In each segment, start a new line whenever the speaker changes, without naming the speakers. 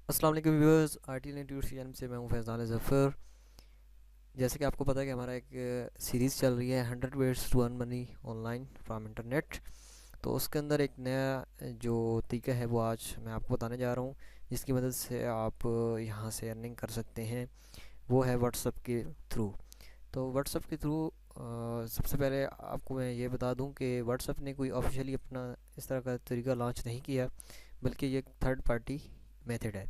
अस्सलाम वालेकुम viewers, RT YouTube channel से मैं हूं फैज़ान ज़फ़र। जैसे कि आपको पता है कि हमारा एक सीरीज़ चल रही है 100 ways to earn money online from internet. तो उसके अंदर एक नया जो तरीका है वो आज मैं आपको बताने जा रहा हूं, जिसकी मदद से आप यहां से अर्निंग कर सकते हैं। वो है व्हाट्सएप के थ्रू। तो व्हाट्सएप के थ्रू सबसे पहले आपको मैं ये बता दूं कि व्हाट्सएप ने कोई ऑफिशियली अपना इस तरह का तरीका लॉन्च नहीं किया, बल्कि ये एक थर्ड पार्टी मेथड है।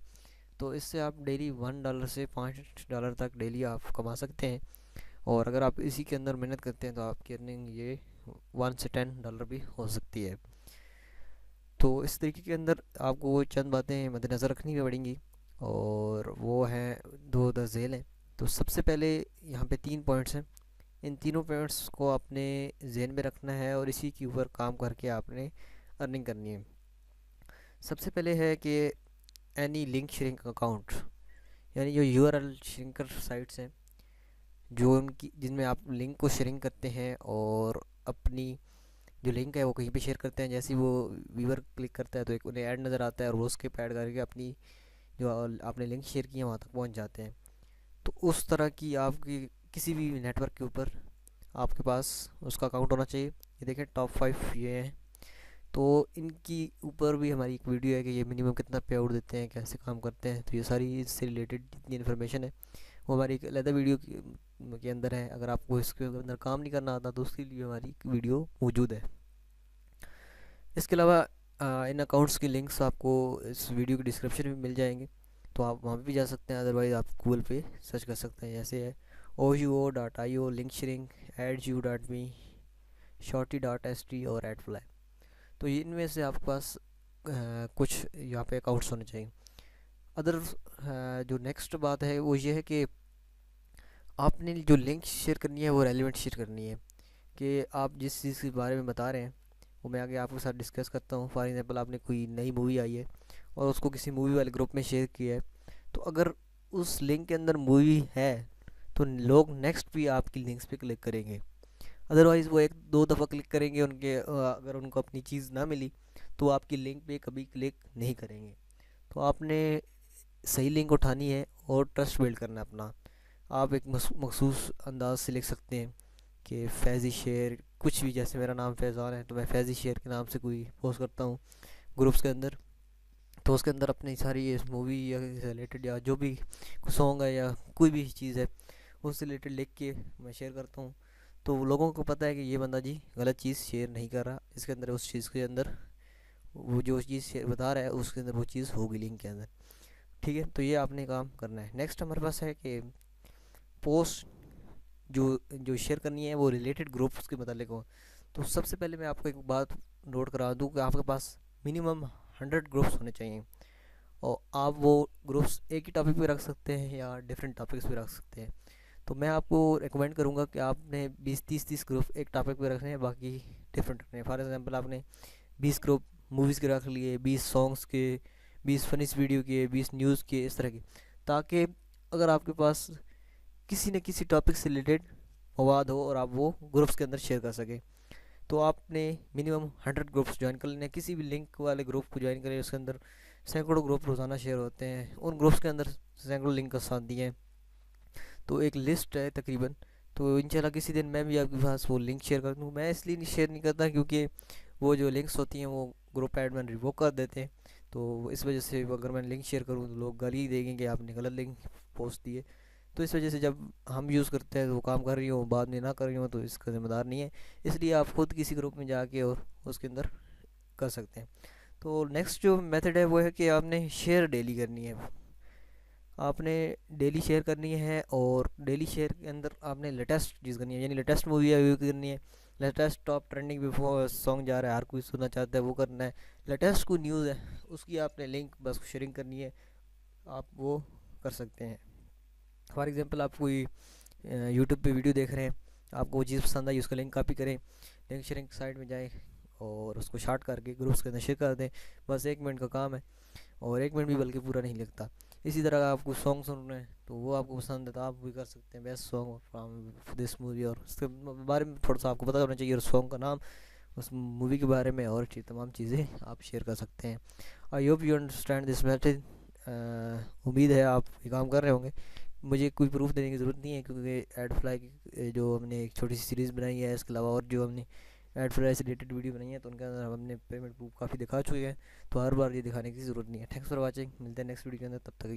तो इससे आप डेली $1 से $5 तक डेली आप कमा सकते हैं। और अगर आप इसी के अंदर मेहनत करते हैं तो आपकी अर्निंग ये $1 से $10 भी हो सकती है। तो इस तरीके के अंदर आपको वो चंद बातें मद्देनज़र रखनी पड़ेंगी, और वो हैं दो दरझेल हैं। तो सबसे पहले यहाँ पे 3 पॉइंट्स हैं। इन तीनों पॉइंट्स को आपने जहन में रखना है और इसी के ऊपर काम करके आपने अर्निंग करनी है। सबसे पहले है कि एनी लिंक शेयरिंग अकाउंट, यानी जो यूआरएल श्रिंकर साइट्स हैं, जो उनकी जिनमें आप लिंक को शेयरिंग करते हैं और अपनी जो लिंक है वो कहीं पे शेयर करते हैं। जैसे ही वो व्यूअर क्लिक करता है तो एक उन्हें ऐड नज़र आता है और वो उसके पे ऐड करके अपनी जो आपने लिंक शेयर की है वहाँ तक पहुँच जाते हैं। तो उस तरह की आपकी किसी भी नेटवर्क के ऊपर आपके पास उसका अकाउंट होना चाहिए। ये देखें टॉप 5 ये हैं। तो इनकी ऊपर भी हमारी एक वीडियो है कि ये मिनिमम कितना पे आउट देते हैं, कैसे काम करते हैं। तो ये सारी इससे रिलेटेड जितनी इन्फॉर्मेशन है वो हमारी एक अलग वीडियो के अंदर है। अगर आपको इसके अंदर काम नहीं करना आता तो उसके लिए हमारी एक वीडियो मौजूद है। इसके अलावा इन अकाउंट्स की लिंक्स आपको इस वीडियो के डिस्क्रिप्शन में मिल जाएंगे, तो आप वहाँ पे भी जा सकते हैं। अदरवाइज़ आप गूगल पे सर्च कर सकते हैं, जैसे है OUO.io, link sharing, AdJu.me, Shorty.st और एडफ्लाई। तो इनमें से आपके पास कुछ यहाँ पे अकाउंट्स होने चाहिए। अदर जो नेक्स्ट बात है वो ये है कि आपने जो लिंक शेयर करनी है वो रेलिवेंट शेयर करनी है। कि आप जिस चीज़ के बारे में बता रहे हैं वो मैं आगे आपके साथ डिस्कस करता हूँ। फॉर एग्जांपल आपने कोई नई मूवी आई है और उसको किसी मूवी वाले ग्रुप में शेयर किया है, तो अगर उस लिंक के अंदर मूवी है तो लोग नेक्स्ट भी आपकी लिंक्स पे क्लिक करेंगे। अदरवाइज़ वो एक दो दफ़ा क्लिक करेंगे, उनके अगर उनको अपनी चीज़ ना मिली तो वो आपकी लिंक पे कभी क्लिक नहीं करेंगे। तो आपने सही लिंक उठानी है और ट्रस्ट बिल्ड करना है अपना। आप एक मखसूस अंदाज से लिख सकते हैं कि फैज़ी शेयर कुछ भी। जैसे मेरा नाम फैज़ान है तो मैं फैज़ी शेयर के नाम से कोई पोस्ट करता हूँ ग्रुप्स के अंदर, तो उसके अंदर अपनी सारी ये मूवी या रिलेटेड या जो भी सॉन्ग है या कोई भी चीज़ है उससे रिलेटेड लिख के मैं शेयर करता हूँ। तो लोगों को पता है कि ये बंदा जी गलत चीज़ शेयर नहीं कर रहा, इसके अंदर उस चीज़ के अंदर वो जो चीज़ शेयर बता रहा है उसके अंदर वो चीज़ होगी लिंक के अंदर। ठीक है, तो ये आपने काम करना है। नेक्स्ट हमारे पास है कि पोस्ट जो जो शेयर करनी है वो रिलेटेड ग्रुप्स के मतलब हो। तो सबसे पहले मैं आपको एक बात नोट करा दूँ कि आपके पास मिनिमम 100 ग्रुप्स होने चाहिए। और आप वो ग्रुप्स एक ही टॉपिक पे रख सकते हैं या डिफरेंट टॉपिक्स पे रख सकते हैं। तो मैं आपको रिकमेंड करूँगा कि आपने 20-30 ग्रुप एक टॉपिक पे रखने हैं, बाकी डिफरेंट रखने हैं। फॉर एग्जांपल आपने 20 ग्रुप मूवीज़ के रख लिए, 20 सॉन्ग्स के, 20 फनीस वीडियो के, 20 न्यूज़ के, इस तरह के। ताकि अगर आपके पास किसी न किसी टॉपिक से रिलेटेड मवाद हो और आप वो ग्रुप्स के अंदर शेयर कर सकें। तो आपने मिनिमम 100 ग्रुप्स ज्वाइन कर लेने हैं। किसी भी लिंक वाले ग्रुप को ज्वाइन करें, उसके अंदर सैकड़ों ग्रुप रोज़ाना शेयर होते हैं, उन ग्रुप्स के अंदर सैकड़ों लिंक का साथ दिए हैं। तो एक लिस्ट है तकरीबन। तो इंशाल्लाह किसी दिन मैं भी आपके पास वो लिंक शेयर कर दूँ। मैं इसलिए नहीं शेयर नहीं करता क्योंकि वो जो लिंक्स होती हैं वो ग्रुप एडमिन रिवोक कर देते हैं। तो इस वजह से अगर मैं लिंक शेयर करूँ तो लोग गाली देंगे कि आपने गलत लिंक पोस्ट दिए। तो इस वजह से जब हम यूज़ करते हैं तो वो काम कर रही हो बाद में ना कर रही हो तो इसका ज़िम्मेदार नहीं है। इसलिए आप खुद किसी ग्रुप में जाके और उसके अंदर कर सकते हैं। तो नेक्स्ट जो मेथड है वो है कि आपने शेयर डेली करनी है। आपने डेली शेयर करनी है और डेली शेयर के अंदर आपने लेटेस्ट चीज़ करनी है, यानी लेटेस्ट मूवी रिव्यू करनी है। Latest top trending before song जा रहा है, हर कोई सुनना चाहता है, वो करना है। लेटेस्ट कोई न्यूज़ है उसकी आपने लिंक बस शेयरिंग करनी है, आप वो कर सकते हैं। फॉर एग्जांपल आप कोई यूट्यूब पे वीडियो देख रहे हैं, आपको वो चीज़ पसंद आई, उसका लिंक कॉपी करें, लिंक शेयरिंग साइट में जाएं और उसको शार्ट करके ग्रुप्स के अंदर शेयर कर दें। बस 1 मिनट का काम है, और 1 मिनट भी बल्कि पूरा नहीं लगता। इसी तरह आप कुछ सॉन्ग सुन रहे हैं तो वो आपको पसंद है तो आप भी कर सकते हैं best song from this movie, और उसके बारे में थोड़ा सा आपको पता होना चाहिए, और सॉन्ग का नाम, उस मूवी के बारे में और तमाम चीज़ें आप शेयर कर सकते हैं। I hope you understand this method उम्मीद है आप ये काम कर रहे होंगे। मुझे कोई प्रूफ देने की ज़रूरत नहीं है, क्योंकि एड फ्लाई की जो हमने एक छोटी सी सीरीज़ बनाई है, इसके अलावा और जो हमने एड फ्लाई से रिलेटेड वीडियो बनाई है, तो उनके अंदर हमने पेमेंट प्रूफ काफ़ी दिखा चुके हैं। तो हर बार ये दिखाने की ज़रूरत नहीं है। थैंक्स फॉर वाचिंग, मिलते हैं नेक्स्ट वीडियो के अंदर, तब तक